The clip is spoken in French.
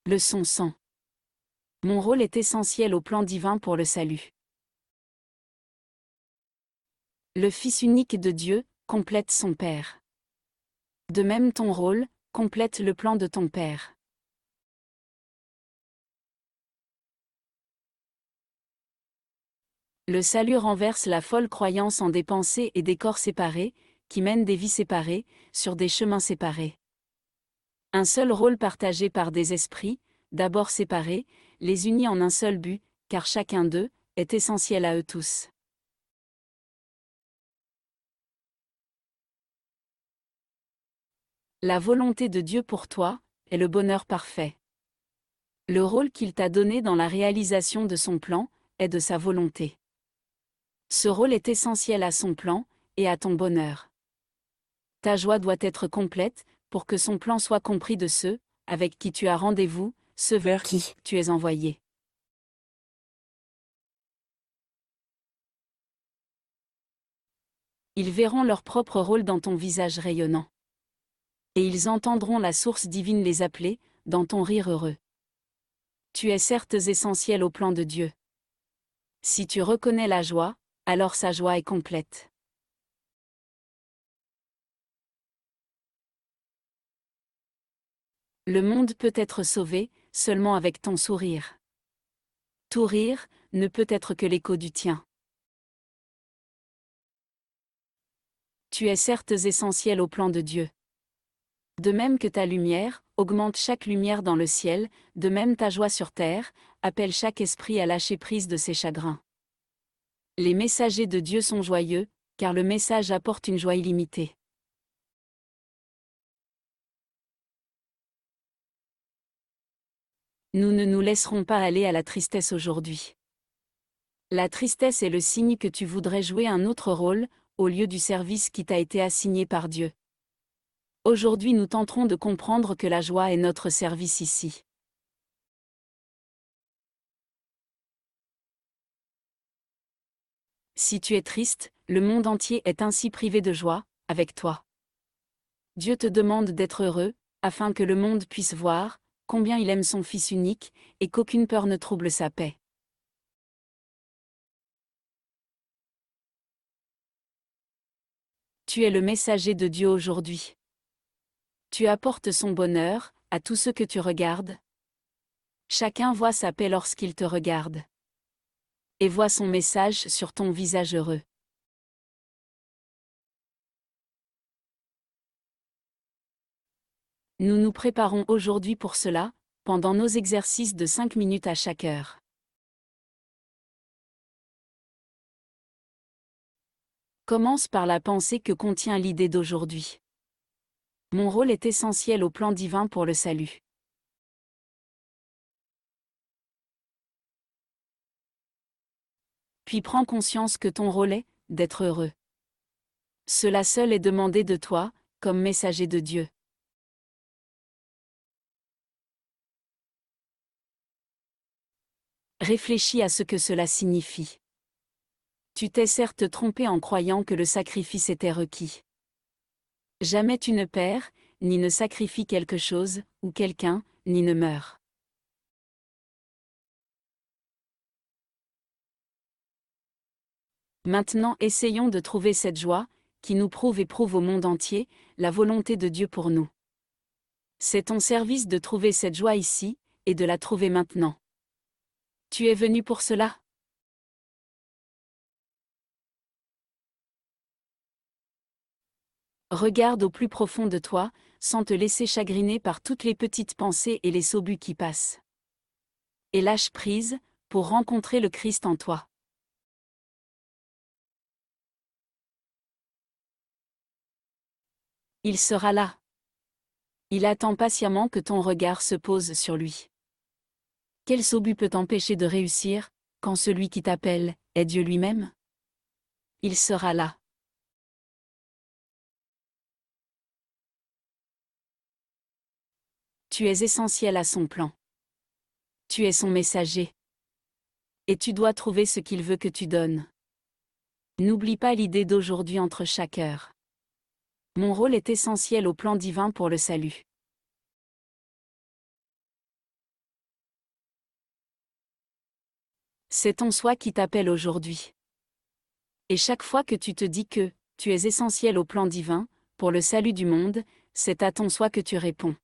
Leçon 100. Mon rôle est essentiel au plan divin pour le salut. Le Fils unique de Dieu complète son Père. De même ton rôle complète le plan de ton Père. Le salut renverse la folle croyance en des pensées et des corps séparés, qui mènent des vies séparées, sur des chemins séparés. Un seul rôle partagé par des esprits, d'abord séparés, les unit en un seul but, car chacun d'eux est essentiel à eux tous. La volonté de Dieu pour toi est le bonheur parfait. Le rôle qu'il t'a donné dans la réalisation de son plan est de sa volonté. Ce rôle est essentiel à son plan et à ton bonheur. Ta joie doit être complète pour que son plan soit compris de ceux avec qui tu as rendez-vous, ceux vers qui tu es envoyé. Ils verront leur propre rôle dans ton visage rayonnant. Et ils entendront la source divine les appeler, dans ton rire heureux. Tu es certes essentiel au plan de Dieu. Si tu reconnais la joie, alors sa joie est complète. Le monde peut être sauvé seulement avec ton sourire. Tout rire ne peut être que l'écho du tien. Tu es certes essentiel au plan de Dieu. De même que ta lumière augmente chaque lumière dans le ciel, de même ta joie sur terre appelle chaque esprit à lâcher prise de ses chagrins. Les messagers de Dieu sont joyeux, car le message apporte une joie illimitée. Nous ne nous laisserons pas aller à la tristesse aujourd'hui. La tristesse est le signe que tu voudrais jouer un autre rôle, au lieu du service qui t'a été assigné par Dieu. Aujourd'hui nous tenterons de comprendre que la joie est notre service ici. Si tu es triste, le monde entier est ainsi privé de joie, avec toi. Dieu te demande d'être heureux, afin que le monde puisse voir combien il aime son Fils unique, et qu'aucune peur ne trouble sa paix. Tu es le messager de Dieu aujourd'hui. Tu apportes son bonheur à tous ceux que tu regardes. Chacun voit sa paix lorsqu'il te regarde. Et voit son message sur ton visage heureux. Nous nous préparons aujourd'hui pour cela, pendant nos exercices de 5 minutes à chaque heure. Commence par la pensée que contient l'idée d'aujourd'hui. Mon rôle est essentiel au plan divin pour le salut. Puis prends conscience que ton rôle est d'être heureux. Cela seul est demandé de toi, comme messager de Dieu. Réfléchis à ce que cela signifie. Tu t'es certes trompé en croyant que le sacrifice était requis. Jamais tu ne perds, ni ne sacrifies quelque chose, ou quelqu'un, ni ne meurs. Maintenant essayons de trouver cette joie, qui nous prouve et prouve au monde entier, la volonté de Dieu pour nous. C'est ton service de trouver cette joie ici, et de la trouver maintenant. Tu es venu pour cela? Regarde au plus profond de toi, sans te laisser chagriner par toutes les petites pensées et les sots buts qui passent. Et lâche prise, pour rencontrer le Christ en toi. Il sera là. Il attend patiemment que ton regard se pose sur lui. Quel sot but peut t'empêcher de réussir, quand celui qui t'appelle est Dieu lui-même? Il sera là. Tu es essentiel à son plan. Tu es son messager. Et tu dois trouver ce qu'il veut que tu donnes. N'oublie pas l'idée d'aujourd'hui entre chaque heure. Mon rôle est essentiel au plan divin pour le salut. C'est ton soi qui t'appelle aujourd'hui. Et chaque fois que tu te dis que tu es essentiel au plan divin, pour le salut du monde, c'est à ton soi que tu réponds.